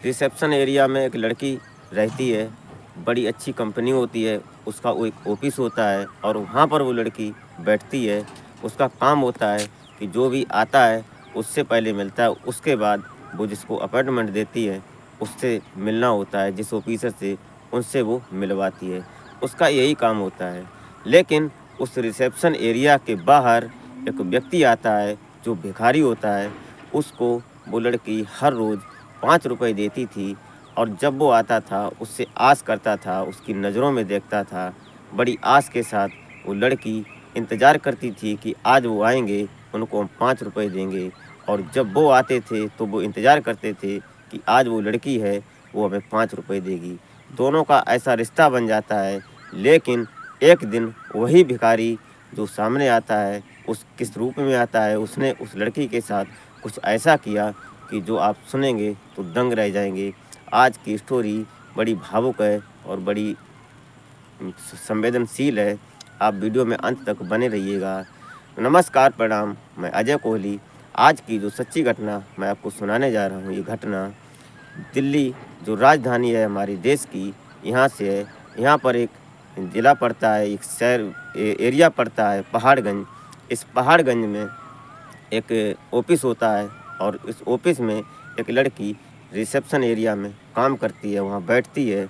Reception area में एक लड़की रहती है, बड़ी अच्छी कंपनी होती है, उसका वो एक ऑफ़िस होता है और वहाँ पर वो लड़की बैठती है। उसका काम होता है कि जो भी आता है उससे पहले मिलता है, उसके बाद वो जिसको अपॉइंटमेंट देती है, उससे मिलना होता है, जिस ऑफ़िसर से उनसे वो मिलवाती है। उसका यही काम होता है। लेकिन उस रिसेप्शन एरिया के बाहर एक व्यक्ति आता है जो भिखारी होता है, उसको वो लड़की हर रोज़ 5 रुपए देती थी और जब वो आता था उससे आस करता था, उसकी नज़रों में देखता था। बड़ी आस के साथ वो लड़की इंतज़ार करती थी कि आज वो आएँगे, उनको हम 5 रुपए देंगे और जब वो आते थे तो वो इंतज़ार करते थे कि आज वो लड़की है, वो हमें 5 रुपए देगी। दोनों का ऐसा रिश्ता बन जाता है। लेकिन एक दिन वही भिखारी जो सामने आता है, उस किस रूप में आता है, उसने उस लड़की के साथ कुछ ऐसा किया कि जो आप सुनेंगे तो दंग रह जाएँगे। आज की स्टोरी बड़ी भावुक है और बड़ी संवेदनशील है। आप वीडियो में अंत तक बने रहिएगा। नमस्कार, प्रणाम, मैं अजय कोहली। आज की जो सच्ची घटना मैं आपको सुनाने जा रहा हूँ, ये घटना दिल्ली जो राजधानी है हमारे देश की, यहाँ से है। यहाँ पर एक ज़िला पड़ता है, एक शहर एरिया पड़ता है पहाड़गंज। इस पहाड़गंज में एक ऑफिस होता है और इस ऑफिस में एक लड़की रिसेप्शन एरिया में काम करती है, वहाँ बैठती है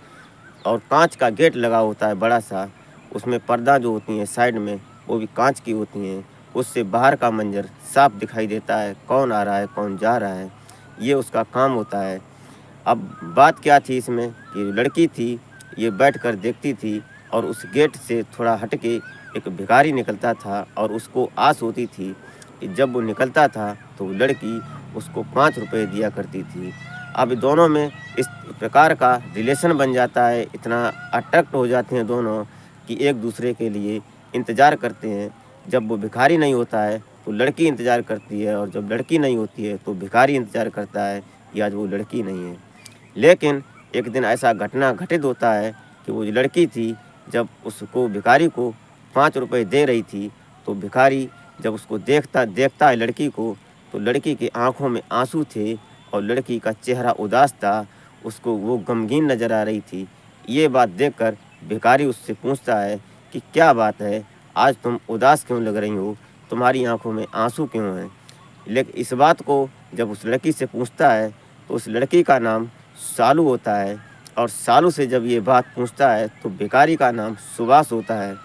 और कांच का गेट लगा होता है बड़ा सा। उसमें पर्दा जो होती हैं साइड में, वो भी कांच की होती हैं। उससे बाहर का मंजर साफ दिखाई देता है, कौन आ रहा है, कौन जा रहा है। ये उसका काम होता है। अब बात क्या थी इसमें कि लड़की थी, ये बैठकर देखती थी और उस गेट से थोड़ा हट के एक भिखारी निकलता था और उसको आस होती थी कि जब वो निकलता था तो वो लड़की उसको 5 रुपए दिया करती थी। अब दोनों में इस प्रकार का रिलेशन बन जाता है, इतना अट्रैक्ट हो जाते हैं दोनों कि एक दूसरे के लिए इंतज़ार करते हैं। जब वो भिखारी नहीं होता है तो लड़की इंतज़ार करती है और जब लड़की नहीं होती है तो भिखारी इंतज़ार करता है कि आज वो लड़की नहीं है। लेकिन एक दिन ऐसा घटना घटित होता है कि वो जो लड़की थी, जब उसको भिखारी को 5 रुपए दे रही थी, तो भिखारी जब उसको देखता है लड़की को, तो लड़की की आँखों में आँसू थे और लड़की का चेहरा उदास था, उसको वो गमगीन नज़र आ रही थी। ये बात देखकर भिखारी उससे पूछता है कि क्या बात है, आज तुम उदास क्यों लग रही हो? तुम्हारी आँखों में आँसू क्यों हैं? लेकिन इस बात को जब उस लड़की से पूछता है, तो उस लड़की का नाम सालू होता है और सालू से जब ये बात पूछता है, तो भिखारी का नाम सुभाष होता है।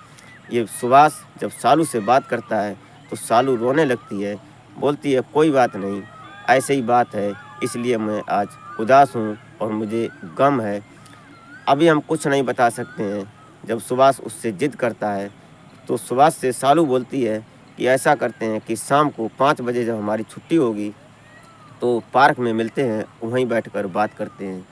ये सुभाष जब सालू से बात करता है, तो सालू रोने लगती है, बोलती है कोई बात नहीं, ऐसे ही बात है, इसलिए मैं आज उदास हूँ और मुझे गम है। अभी हम कुछ नहीं बता सकते हैं। जब सुभाष उससे ज़िद करता है, तो सुभाष से सालू बोलती है कि ऐसा करते हैं कि शाम को 5 बजे जब हमारी छुट्टी होगी, तो पार्क में मिलते हैं, वहीं बैठकर बात करते हैं।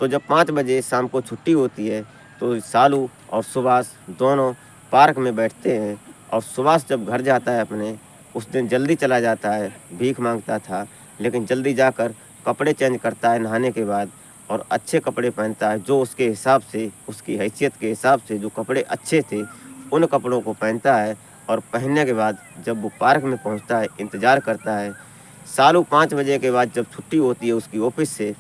तो जब 5 बजे शाम को छुट्टी होती है, तो सालू और सुभाष दोनों पार्क में बैठते हैं और सुभाष जब घर जाता है अपने, उस दिन जल्दी चला जाता है, भीख माँगता था, लेकिन जल्दी जाकर कपड़े चेंज करता है नहाने के बाद और अच्छे कपड़े पहनता है, जो उसके हिसाब से, उसकी हैसियत के हिसाब से जो कपड़े अच्छे थे, उन कपड़ों को पहनता है और पहनने के बाद जब वो पार्क में पहुँचता है, इंतज़ार करता है। सालू 5 बजे के बाद जब छुट्टी होती है उसकी ऑफ़िस से,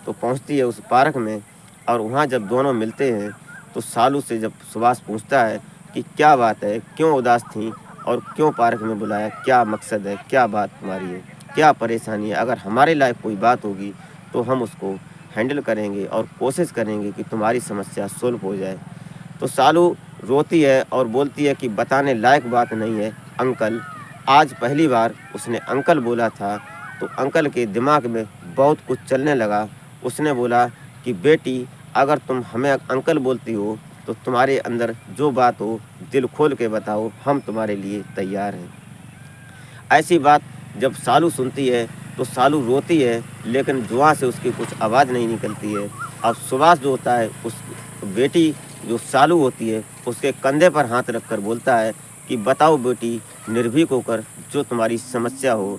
तो पहुँचती है उस पार्क में और वहाँ जब दोनों मिलते हैं, तो सालू से जब सुभाष पूछता है कि क्या बात है, क्यों उदास थीं और क्यों पार्क में बुलाया, क्या मकसद है, क्या बात तुम्हारी है, क्या परेशानी है? अगर हमारे लायक कोई बात होगी तो हम उसको हैंडल करेंगे और कोशिश करेंगे कि तुम्हारी समस्या सॉल्व हो जाए। तो सालू रोती है और बोलती है कि बताने लायक बात नहीं है अंकल। आज पहली बार उसने अंकल बोला था, तो अंकल के दिमाग में बहुत कुछ चलने लगा। उसने बोला कि बेटी, अगर तुम हमें अंकल बोलती हो, तो तुम्हारे अंदर जो बात हो दिल खोल के बताओ, हम तुम्हारे लिए तैयार हैं। ऐसी बात जब सालू सुनती है, तो सालू रोती है, लेकिन जुआ से उसकी कुछ आवाज़ नहीं निकलती है। अब सुभाष जो होता है, उस बेटी जो सालू होती है, उसके कंधे पर हाथ रखकर बोलता है कि बताओ बेटी, निर्भीक होकर जो तुम्हारी समस्या हो।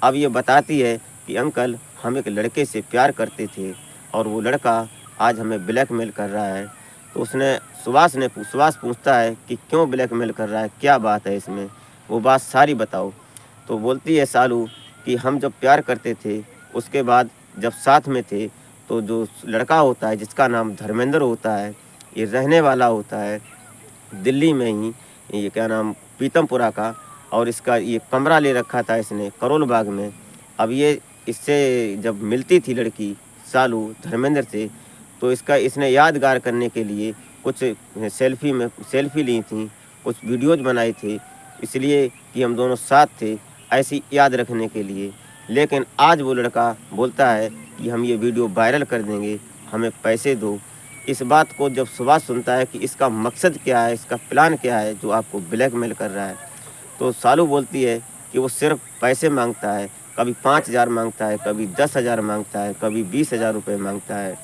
अब ये बताती है कि अंकल, हम एक लड़के से प्यार करते थे और वो लड़का आज हमें ब्लैकमेल कर रहा है। तो सुभाष पूछता है कि क्यों ब्लैकमेल कर रहा है, क्या बात है इसमें, वो बात सारी बताओ। तो बोलती है सालू कि हम जब प्यार करते थे, उसके बाद जब साथ में थे, तो जो लड़का होता है जिसका नाम धर्मेंद्र होता है, ये रहने वाला होता है दिल्ली में ही, ये क्या नाम पीतमपुरा का। और इसका ये कमरा ले रखा था इसने करोल बाग में। अब ये इससे जब मिलती थी लड़की सालू धर्मेंद्र से, तो इसने यादगार करने के लिए कुछ सेल्फी ली थी, कुछ वीडियोज़ बनाए थे, इसलिए कि हम दोनों साथ थे, ऐसी याद रखने के लिए। लेकिन आज वो लड़का बोलता है कि हम ये वीडियो वायरल कर देंगे, हमें पैसे दो। इस बात को जब सुभाष सुनता है कि इसका मकसद क्या है, इसका प्लान क्या है जो आपको ब्लैकमेल कर रहा है, तो सालू बोलती है कि वो सिर्फ पैसे मांगता है। कभी 5,000 मांगता है, कभी 10,000 मांगता है, कभी 20,000 रुपये मांगता है।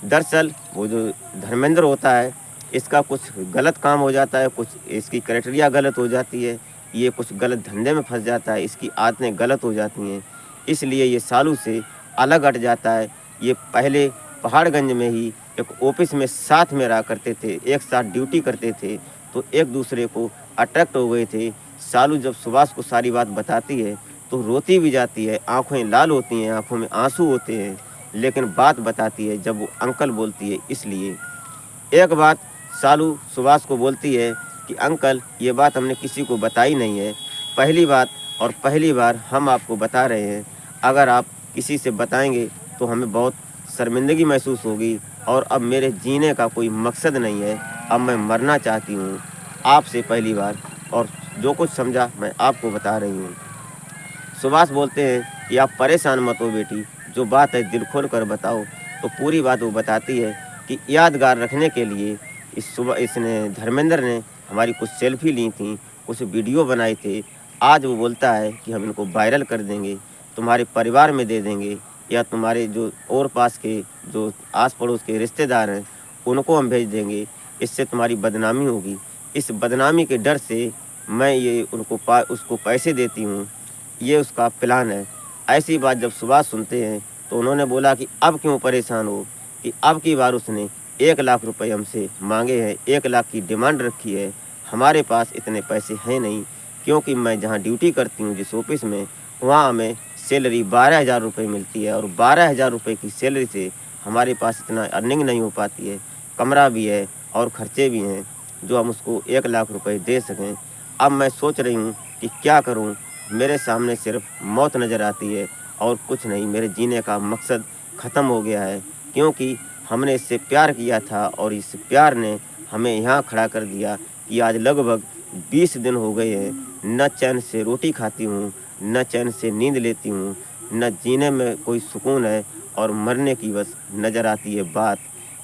दरअसल वो जो धर्मेंद्र होता है, इसका कुछ गलत काम हो जाता है, कुछ इसकी क्राइटेरिया गलत हो जाती है, ये कुछ गलत धंधे में फंस जाता है, इसकी आदतें गलत हो जाती हैं, इसलिए ये सालू से अलग हट जाता है। ये पहले पहाड़गंज में ही एक ऑफिस में साथ में रहा करते थे, एक साथ ड्यूटी करते थे, तो एक दूसरे को अट्रैक्ट हो गए थे। सालू जब सुभाष को सारी बात बताती है तो रोती भी जाती है, आँखें लाल होती हैं, आँखों में आंसू होते हैं, लेकिन बात बताती है जब वो अंकल बोलती है। इसलिए एक बात सालू सुभाष को बोलती है कि अंकल ये बात हमने किसी को बताई नहीं है, पहली बात और पहली बार हम आपको बता रहे हैं। अगर आप किसी से बताएंगे तो हमें बहुत शर्मिंदगी महसूस होगी, और अब मेरे जीने का कोई मकसद नहीं है, अब मैं मरना चाहती हूँ आपसे पहली बार, और जो कुछ समझा मैं आपको बता रही हूँ। सुभाष बोलते हैं कि आप परेशान मत हो बेटी, जो बात है दिल खोल कर बताओ। तो पूरी बात वो बताती है कि यादगार रखने के लिए इसने धर्मेंद्र ने हमारी कुछ सेल्फी ली थी, कुछ वीडियो बनाए थे। आज वो बोलता है कि हम इनको वायरल कर देंगे, तुम्हारे परिवार में दे देंगे, या तुम्हारे जो और पास के जो आस पड़ोस के रिश्तेदार हैं उनको हम भेज देंगे, इससे तुम्हारी बदनामी होगी। इस बदनामी के डर से मैं ये उसको पैसे देती हूँ, ये उसका प्लान है। ऐसी बात जब सुभाष सुनते हैं तो उन्होंने बोला कि अब क्यों परेशान हो, कि अब की बार उसने 1,00,000 रुपये हमसे मांगे हैं, 1,00,000 की डिमांड रखी है। हमारे पास इतने पैसे हैं नहीं, क्योंकि मैं जहाँ ड्यूटी करती हूँ जिस ऑफिस में, वहाँ हमें सैलरी 12,000 रुपये मिलती है, और 12,000 रुपये की सैलरी से हमारे पास इतना अर्निंग नहीं हो पाती है। कमरा भी है और खर्चे भी हैं जो हम उसको 1,00,000 रुपये दे सकें। अब मैं सोच रही हूँ कि क्या करूँ, मेरे सामने सिर्फ मौत नज़र आती है और कुछ नहीं, मेरे जीने का मकसद ख़त्म हो गया है, क्योंकि हमने इससे प्यार किया था और इस प्यार ने हमें यहाँ खड़ा कर दिया कि आज लगभग 20 दिन हो गए हैं, न चैन से रोटी खाती हूँ, न चैन से नींद लेती हूँ, न जीने में कोई सुकून है, और मरने की बस नज़र आती है बात।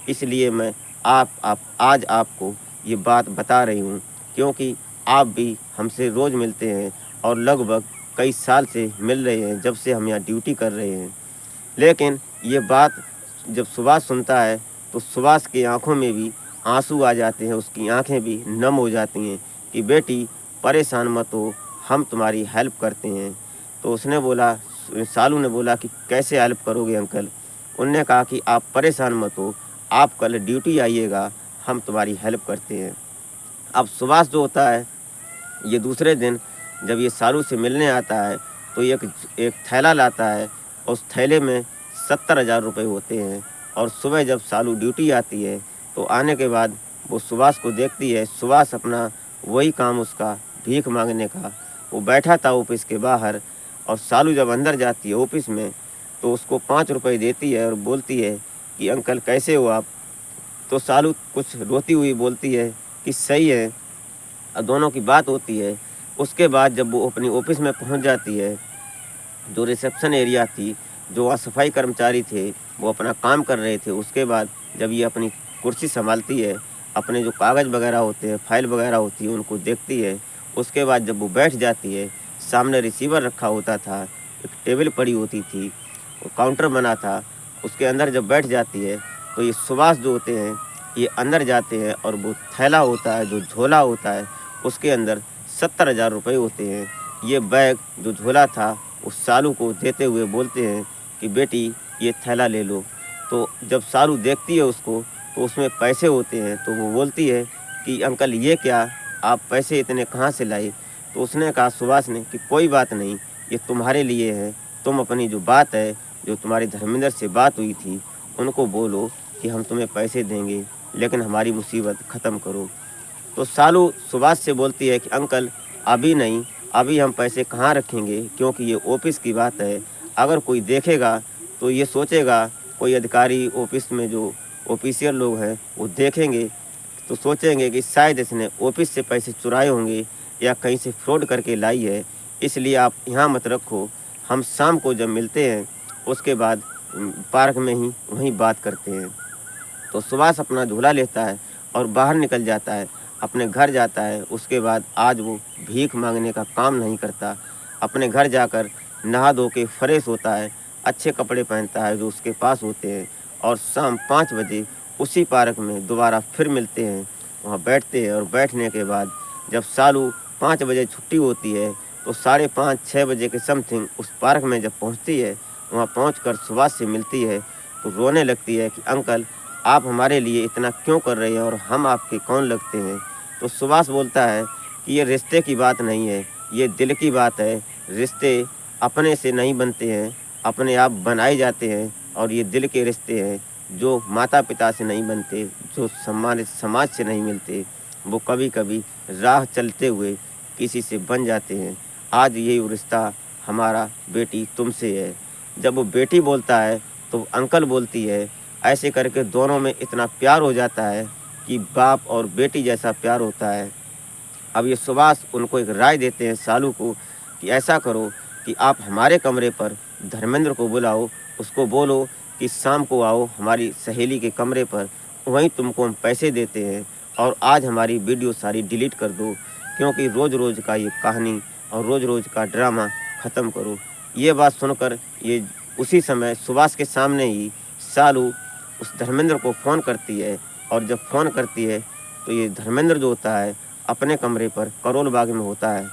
इसलिए मैं आप आज आपको ये बात बता रही हूँ, क्योंकि आप भी हमसे रोज़ मिलते हैं और लगभग कई साल से मिल रहे हैं, जब से हम यहाँ ड्यूटी कर रहे हैं। लेकिन ये बात जब सुभाष सुनता है तो सुभाष की आंखों में भी आंसू आ जाते हैं, उसकी आंखें भी नम हो जाती हैं कि बेटी परेशान मत हो, हम तुम्हारी हेल्प करते हैं। तो उसने बोला, सालू ने बोला कि कैसे हेल्प करोगे अंकल। उनने कहा कि आप परेशान मत हो, आप कल ड्यूटी आइएगा, हम तुम्हारी हेल्प करते हैं। अब सुभाष जो होता है, ये दूसरे दिन जब ये सालू से मिलने आता है तो एक थैला लाता है, उस थैले में 70,000 रुपये होते हैं। और सुबह जब सालू ड्यूटी आती है तो आने के बाद वो सुभाष को देखती है। सुभाष अपना वही काम उसका भीख मांगने का, वो बैठा था ऑफिस के बाहर, और सालू जब अंदर जाती है ऑफिस में तो उसको 5 रुपये देती है और बोलती है कि अंकल कैसे हो आप। तो सालू कुछ रोती हुई बोलती है कि सही है, और दोनों की बात होती है। उसके बाद जब वो अपनी ऑफिस में पहुंच जाती है, जो रिसेप्शन एरिया थी, जो वहाँ सफाई कर्मचारी थे वो अपना काम कर रहे थे, उसके बाद जब ये अपनी कुर्सी संभालती है, अपने जो कागज़ वगैरह होते हैं, फाइल वगैरह होती है, उनको देखती है। उसके बाद जब वो बैठ जाती है, सामने रिसीवर रखा होता था, एक टेबल पड़ी होती थी, वो काउंटर बना था, उसके अंदर जब बैठ जाती है तो ये सुभाष जो होते हैं ये अंदर जाते हैं, और वो थैला होता है, जो झोला होता है, उसके अंदर 70,000 रुपये होते हैं। ये बैग जो झोला था उस सालू को देते हुए बोलते हैं कि बेटी ये थैला ले लो। तो जब सालू देखती है उसको तो उसमें पैसे होते हैं, तो वो बोलती है कि अंकल ये क्या, आप पैसे इतने कहाँ से लाए। तो उसने कहा, सुभाष ने, कि कोई बात नहीं, ये तुम्हारे लिए है, तुम अपनी जो बात है, जो तुम्हारे धर्मेंद्र से बात हुई थी उनको बोलो कि हम तुम्हें पैसे देंगे, लेकिन हमारी मुसीबत ख़त्म करो। तो सालू सुभाष से बोलती है कि अंकल अभी नहीं, अभी हम पैसे कहाँ रखेंगे, क्योंकि ये ऑफिस की बात है। अगर कोई देखेगा तो ये सोचेगा, कोई अधिकारी ऑफिस में जो ऑफिशियल लोग हैं वो देखेंगे तो सोचेंगे कि शायद इसने ऑफिस से पैसे चुराए होंगे या कहीं से फ्रॉड करके लाई है, इसलिए आप यहाँ मत रखो। हम शाम को जब मिलते हैं उसके बाद पार्क में ही वहीं बात करते हैं। तो सुभाष अपना झोला लेता है और बाहर निकल जाता है, अपने घर जाता है। उसके बाद आज वो भीख मांगने का काम नहीं करता, अपने घर जाकर नहा धो के फ्रेश होता है, अच्छे कपड़े पहनता है जो उसके पास होते हैं, और शाम 5 बजे उसी पार्क में दोबारा फिर मिलते हैं। वहाँ बैठते हैं और बैठने के बाद जब सालू 5 बजे छुट्टी होती है तो 5:30-6 बजे के समथिंग उस पार्क में जब पहुँचती है, वहाँ पहुँचकर सुभाष से मिलती है तो रोने लगती है कि अंकल आप हमारे लिए इतना क्यों कर रहे हैं और हम आपके कौन लगते हैं। तो सुभाष बोलता है कि ये रिश्ते की बात नहीं है, ये दिल की बात है। रिश्ते अपने से नहीं बनते हैं, अपने आप बनाए जाते हैं, और ये दिल के रिश्ते हैं जो माता पिता से नहीं बनते, जो सम्मानित समाज से नहीं मिलते, वो कभी कभी राह चलते हुए किसी से बन जाते हैं। आज यही रिश्ता हमारा बेटी तुमसे है। जब वो बेटी बोलता है तो अंकल बोलती है, ऐसे करके दोनों में इतना प्यार हो जाता है कि बाप और बेटी जैसा प्यार होता है। अब ये सुभाष उनको एक राय देते हैं सालू को कि ऐसा करो कि आप हमारे कमरे पर धर्मेंद्र को बुलाओ, उसको बोलो कि शाम को आओ हमारी सहेली के कमरे पर, वहीं तुमको हम पैसे देते हैं, और आज हमारी वीडियो सारी डिलीट कर दो, क्योंकि रोज़ रोज़ का ये कहानी और रोज़ रोज़ का ड्रामा ख़त्म करो। ये बात सुनकर ये उसी समय सुभाष के सामने ही सालू उस धर्मेंद्र को फ़ोन करती है, और जब फ़ोन करती है तो ये धर्मेंद्र जो होता है अपने कमरे पर करोल बाग में होता है।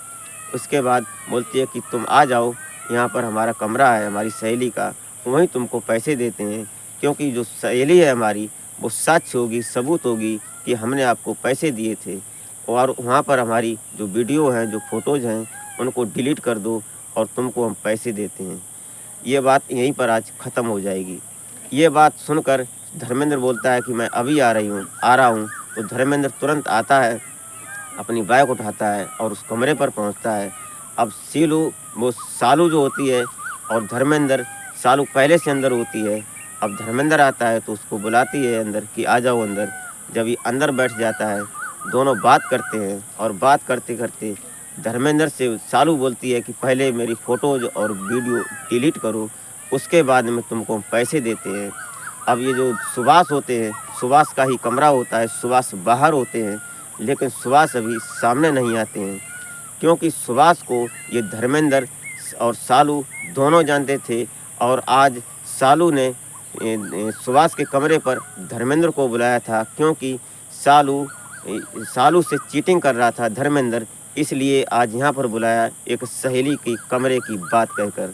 उसके बाद बोलती है कि तुम आ जाओ, यहाँ पर हमारा कमरा है हमारी सहेली का, वहीं तुमको पैसे देते हैं, क्योंकि जो सहेली है हमारी वो साक्ष्य होगी, सबूत होगी कि हमने आपको पैसे दिए थे, और वहाँ पर हमारी जो वीडियो हैं, जो फ़ोटोज़ हैं, उनको डिलीट कर दो और तुमको हम पैसे देते हैं। ये बात यहीं पर आज ख़त्म हो जाएगी। ये बात सुनकर धर्मेंद्र बोलता है कि मैं अभी आ रहा हूँ। तो धर्मेंद्र तुरंत आता है, अपनी बाइक उठाता है और उस कमरे पर पहुँचता है। अब सालू जो होती है और धर्मेंद्र, सालू पहले से अंदर होती है। अब धर्मेंद्र आता है तो उसको बुलाती है अंदर कि आ जाओ अंदर। जब ये अंदर बैठ जाता है, दोनों बात करते हैं, और बात करते करते धर्मेंद्र से सालू बोलती है कि पहले मेरी फ़ोटोज़ और वीडियो डिलीट करो, उसके बाद में तुमको हम पैसे देते हैं। अब ये जो सुभाष होते हैं, सुभाष का ही कमरा होता है, सुभाष बाहर होते हैं, लेकिन सुभाष अभी सामने नहीं आते हैं, क्योंकि सुभाष को ये धर्मेंद्र और सालू दोनों जानते थे। और आज सालू ने सुभाष के कमरे पर धर्मेंद्र को बुलाया था, क्योंकि सालू से चीटिंग कर रहा था धर्मेंद्र, इसलिए आज यहाँ पर बुलाया एक सहेली की कमरे की बात कहकर।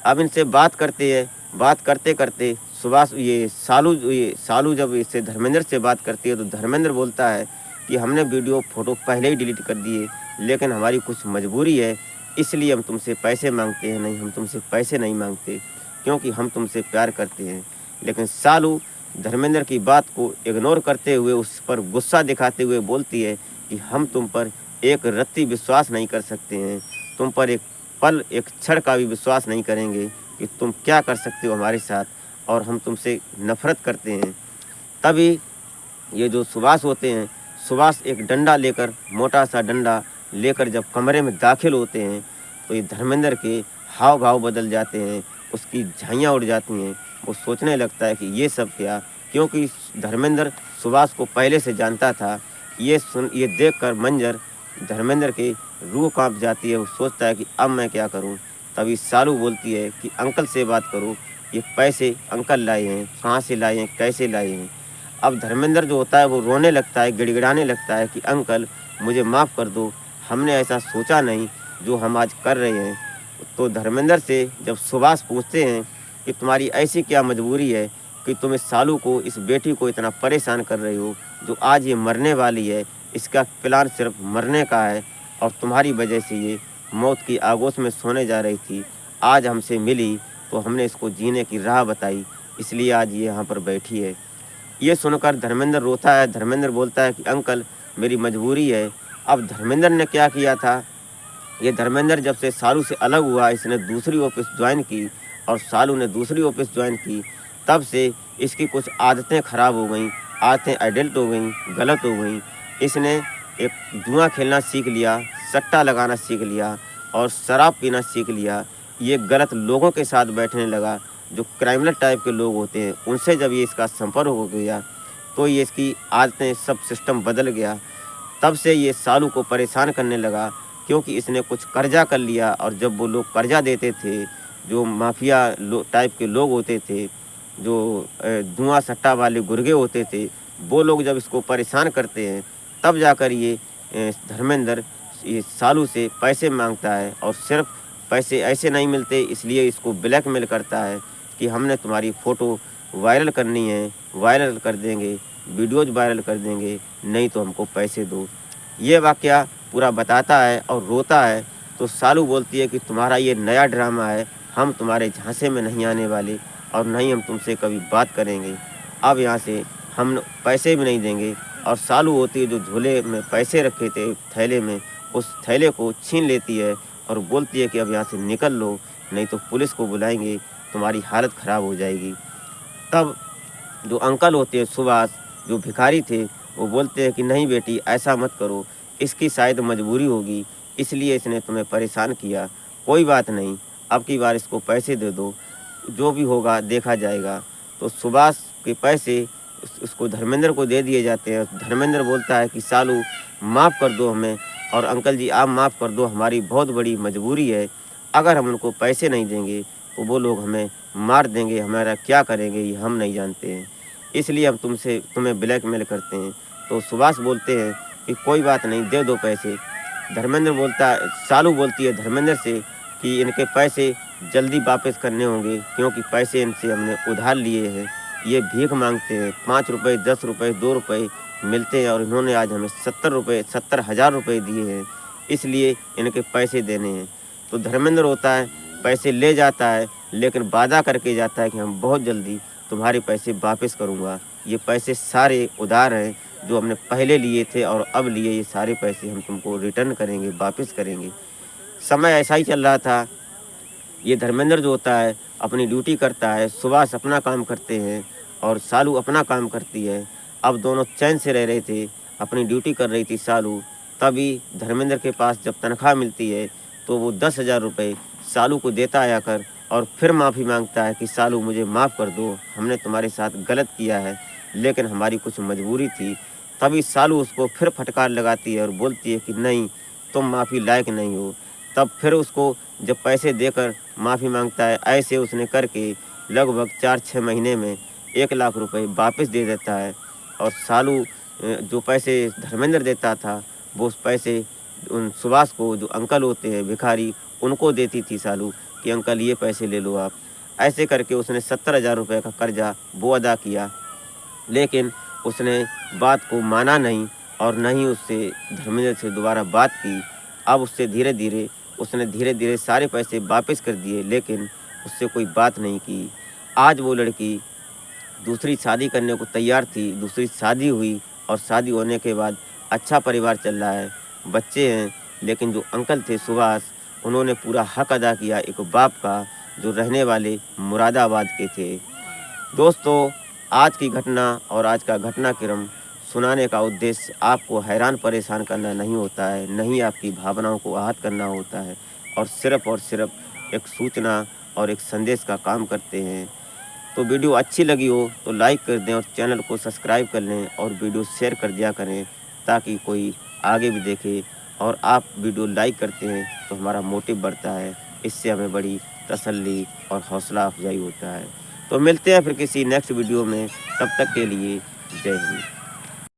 अब इनसे बात करते हैं, बात करते करते सालू जब इससे धर्मेंद्र से बात करती है तो धर्मेंद्र बोलता है कि हमने वीडियो फ़ोटो पहले ही डिलीट कर दिए, लेकिन हमारी कुछ मजबूरी है, इसलिए हम तुमसे पैसे मांगते हैं। नहीं, हम तुमसे पैसे नहीं मांगते, क्योंकि हम तुमसे प्यार करते हैं। लेकिन सालू धर्मेंद्र की बात को इग्नोर करते हुए उस पर गुस्सा दिखाते हुए बोलती है कि हम तुम पर एक रत्ती विश्वास नहीं कर सकते हैं, तुम पर एक पल एक क्षण का भी विश्वास नहीं करेंगे कि तुम क्या कर सकते हो हमारे साथ, और हम तुमसे नफ़रत करते हैं। तभी ये जो सुभाष होते हैं, सुभाष एक डंडा लेकर, मोटा सा डंडा लेकर जब कमरे में दाखिल होते हैं तो ये धर्मेंद्र के हाव भाव बदल जाते हैं, उसकी झाइयाँ उड़ जाती हैं। वो सोचने लगता है कि ये सब क्या, क्योंकि धर्मेंद्र सुभाष को पहले से जानता था। ये देखकर मंजर धर्मेंद्र की रूह कांप जाती है। वो सोचता है कि अब मैं क्या करूं। तभी सालू बोलती है कि अंकल से बात करो, ये पैसे अंकल लाए हैं, कहाँ से लाए हैं, कैसे लाए हैं। अब धर्मेंद्र जो होता है वो रोने लगता है, गिड़गिड़ाने लगता है कि अंकल मुझे माफ़ कर दो, हमने ऐसा सोचा नहीं जो हम आज कर रहे हैं। तो धर्मेंद्र से जब सुभाष पूछते हैं कि तुम्हारी ऐसी क्या मजबूरी है कि तुम इस सालू को, इस बेटी को इतना परेशान कर रहे हो, जो आज ये मरने वाली है, इसका प्लान सिर्फ मरने का है, और तुम्हारी वजह से ये मौत की आगोश में सोने जा रही थी। आज हमसे मिली तो हमने इसको जीने की राह बताई, इसलिए आज ये यहाँ पर बैठी है। ये सुनकर धर्मेंद्र रोता है। धर्मेंद्र बोलता है कि अंकल मेरी मजबूरी है। अब धर्मेंद्र ने क्या किया था, ये धर्मेंद्र जब से सालू से अलग हुआ, इसने दूसरी ऑफिस ज्वाइन की और सालू ने दूसरी ऑफिस ज्वाइन की, तब से इसकी कुछ आदतें ख़राब हो गई, आदतें एडल्ट हो गई, गलत हो गई। इसने एक जुआ खेलना सीख लिया, सट्टा लगाना सीख लिया और शराब पीना सीख लिया। ये गलत लोगों के साथ बैठने लगा, जो क्राइमिनल टाइप के लोग होते हैं, उनसे जब ये इसका संपर्क हो गया तो ये इसकी आदतें सब सिस्टम बदल गया। तब से ये सालू को परेशान करने लगा, क्योंकि इसने कुछ कर्जा कर लिया और जब वो लोग कर्जा देते थे, जो माफिया टाइप के लोग होते थे, जो जुआ सट्टा वाले गुर्गे होते थे, वो लोग जब इसको परेशान करते हैं, तब जाकर ये धर्मेंद्र ये सालू से पैसे मांगता है। और सिर्फ पैसे ऐसे नहीं मिलते, इसलिए इसको ब्लैकमेल करता है कि हमने तुम्हारी फ़ोटो वायरल करनी है, वायरल कर देंगे, वीडियोज़ वायरल कर देंगे, नहीं तो हमको पैसे दो। ये वाक़या पूरा बताता है और रोता है। तो सालू बोलती है कि तुम्हारा ये नया ड्रामा है, हम तुम्हारे झांसे में नहीं आने वाले और नहीं हम तुमसे कभी बात करेंगे। अब यहाँ से हम पैसे भी नहीं देंगे। और सालू होती है जो झोले में पैसे रखे थे थैले में, उस थैले को छीन लेती है और बोलती है कि अब यहाँ से निकल लो, नहीं तो पुलिस को बुलाएंगे, तुम्हारी हालत ख़राब हो जाएगी। तब जो अंकल होते हैं सुभाष, जो भिखारी थे, वो बोलते हैं कि नहीं बेटी ऐसा मत करो, इसकी शायद मजबूरी होगी, इसलिए इसने तुम्हें परेशान किया। कोई बात नहीं, अब की बार इसको पैसे दे दो, जो भी होगा देखा जाएगा। तो सुभाष के पैसे उसको धर्मेंद्र को दे दिए जाते हैं। धर्मेंद्र बोलता है कि सालू माफ़ कर दो हमें, और अंकल जी आप माफ़ कर दो, हमारी बहुत बड़ी मजबूरी है, अगर हम उनको पैसे नहीं देंगे तो वो लोग हमें मार देंगे, हमारा क्या करेंगे ये हम नहीं जानते हैं, इसलिए हम तुम्हें ब्लैकमेल करते हैं। तो सुभाष बोलते हैं कि कोई बात नहीं, दे दो पैसे। धर्मेंद्र बोलता है, सालू बोलती है धर्मेंद्र से कि इनके पैसे जल्दी वापस करने होंगे, क्योंकि पैसे इनसे हमने उधार लिए हैं, ये भीख मांगते हैं, 5 रुपये 10 रुपये 2 रुपये मिलते हैं और इन्होंने आज हमें 70,000 रुपये दिए हैं, इसलिए इनके पैसे देने हैं। तो धर्मेंद्र होता है, पैसे ले जाता है, लेकिन वादा करके जाता है कि हम बहुत जल्दी तुम्हारे पैसे वापस करूँगा। ये पैसे सारे उधार हैं जो हमने पहले लिए थे और अब लिए, ये सारे पैसे हम तुमको रिटर्न करेंगे, वापस करेंगे। समय ऐसा ही चल रहा था। ये धर्मेंद्र जो होता है अपनी ड्यूटी करता है, सुभाष अपना काम करते हैं और सालू अपना काम करती है। अब दोनों चैन से रह रहे थे, अपनी ड्यूटी कर रही थी सालू। तभी धर्मेंद्र के पास जब तनख्वाह मिलती है तो वो 10,000 रुपये सालू को देता है आकर, और फिर माफ़ी मांगता है कि सालू मुझे माफ़ कर दो, हमने तुम्हारे साथ गलत किया है, लेकिन हमारी कुछ मजबूरी थी। तभी सालू उसको फिर फटकार लगाती है और बोलती है कि नहीं, तुम माफ़ी लायक नहीं हो। तब फिर उसको जब पैसे देकर माफ़ी मांगता है, ऐसे उसने करके लगभग 4-6 महीने में 1 लाख रुपए वापस दे देता है। और सालू जो पैसे धर्मेंद्र देता था, वो उस पैसे उन सुभाष को, जो अंकल होते हैं भिखारी, उनको देती थी सालू कि अंकल ये पैसे ले लो आप। ऐसे करके उसने 70,000 रुपये का कर्जा वो अदा किया, लेकिन उसने बात को माना नहीं और न ही उससे धर्मेंद्र से दोबारा बात की। अब उससे उसने धीरे धीरे सारे पैसे वापस कर दिए, लेकिन उससे कोई बात नहीं की। आज वो लड़की दूसरी शादी करने को तैयार थी, दूसरी शादी हुई और शादी होने के बाद अच्छा परिवार चल रहा है, बच्चे हैं। लेकिन जो अंकल थे सुभाष, उन्होंने पूरा हक अदा किया एक बाप का, जो रहने वाले मुरादाबाद के थे। दोस्तों, आज की घटना और आज का घटनाक्रम सुनाने का उद्देश्य आपको हैरान परेशान करना नहीं होता है, नहीं आपकी भावनाओं को आहत करना होता है, और सिर्फ एक सूचना और एक संदेश का काम करते हैं। तो वीडियो अच्छी लगी हो तो लाइक कर दें और चैनल को सब्सक्राइब कर लें और वीडियो शेयर कर दिया करें, ताकि कोई आगे भी देखे। और आप वीडियो लाइक करते हैं तो हमारा मोटिव बढ़ता है, इससे हमें बड़ी तसल्ली और हौसला अफजाई होता है। तो मिलते हैं फिर किसी नेक्स्ट वीडियो में, तब तक के लिए जय हिंद।